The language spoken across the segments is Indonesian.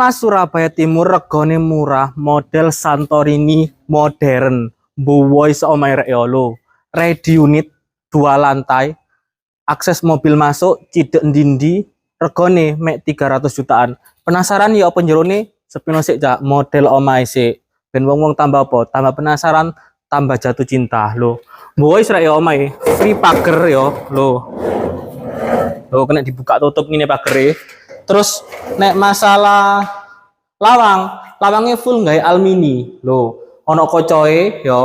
Mas Surabaya Timur regane murah, model Santorini modern. Buwoy seomai rek yo lo. Ready unit 2 lantai, akses mobil masuk, cidek ndindi, regane mek 300 jutaan. Penasaran ya apa jerone? Sepino sik jak model omahe sik. Ben wong-wong tambah apa? Tambah penasaran, tambah jatuh cinta lo. Buwoy rek yo omahe, free pager yo lo. Lo kena dibuka tutup ngene pagere. Terus nek masalah lawangnya full nggak almini lo. Ono kocoe yo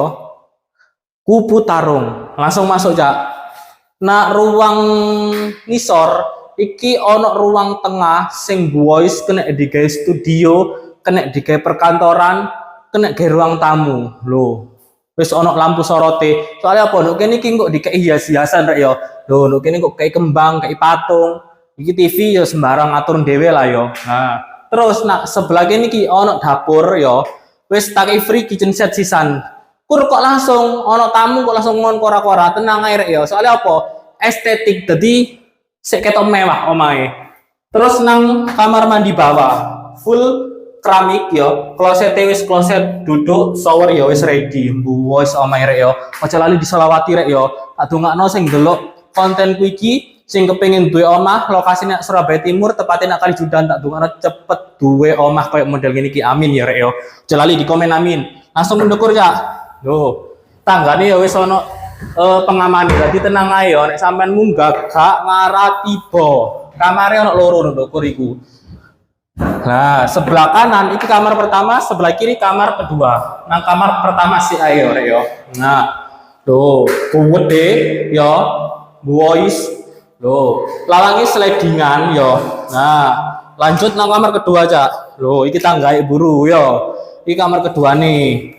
kupu tarung langsung masuk jak. Nah ruang nisor iki ono ruang tengah sing boys kena digawe studio, kena digawe perkantoran, kena digawe ruang tamu lo. Wis ono lampu sorote. Soalnya apa? Nuk kene iki kok dikai hias-hiasan rek yo. Lho nuk kene kok kayak kembang, kayak patung. Iki TV ya sembarang ngatur dhewe lah yo. Nah, terus nak sebelah kene iki ono dapur yo. Wis tak free kitchen set sisan. Kur kok langsung ono tamu kok langsung ngon kora-kora, tenang ae rek yo. Soalnya apa? Estetik dadi sik ketok mewah omahe. Terus nang kamar mandi bawah full keramik yo, kloset wis kloset duduk, shower yo wis ready. Wis omahe rek yo. Aja lali diselawati rek yo. Tak dongakno sing delok konten iki sing kepengin duwe omah lokasine Surabaya Timur tepatnya nak Kalijudan, tak dongakno cepet duwe omah kayak model gini ki, amin ya rek yo. Aja lali di komen amin. Langsung mendukur ya. Lho, tanggane ya wis ono pengaman, jadi tenang ae yo. Nek sampean munggah gak ngarah tiba. Kamare ono loro ndukur iku. Nah, sebelah kanan itu kamar pertama, sebelah kiri kamar kedua. Nah, kamar pertama sih ayo rek yo. Nah, tuh, gede yo, boys. Loh, lawangi slidingan yo. Nah, lanjut nang kamar kedua aja. Loh, iki tanggae buru yo. Iki kamar kedua nih.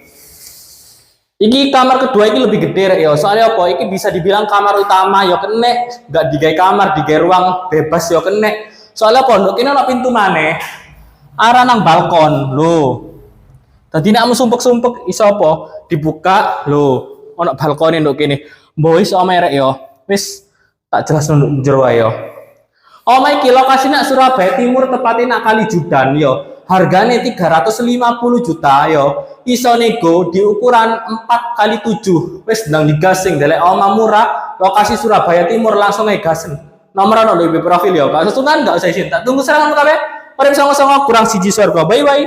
Iki kamar kedua ini lebih gede rek yo. Soalnya apa? Iki bisa dibilang kamar utama yo kenek, enggak digawe kamar, digawe ruang bebas yo kenek. Soalnya pondok ini ada pintu maneh arah nang balkon lho. Tadi nak sumpek-sumpek iso apa dibuka lho. Ono balkone nduk kene. Mbok iso merek yo. Wis tak jelas nduk jero ae yo. Omah iki lokasine Surabaya Timur tepatnya nak Kalijudan yo. Hargane 350 juta yo. Iso nego di ukuran 4x7. Wis ndang digasing delek omah murah, lokasi Surabaya Timur langsung ae gasen. Nomor ono di profil ya, Kak. Sesunan enggak usah izin. Tak tunggu serangan kabeh. Mari sama-sama kurang siji surga. Bye bye.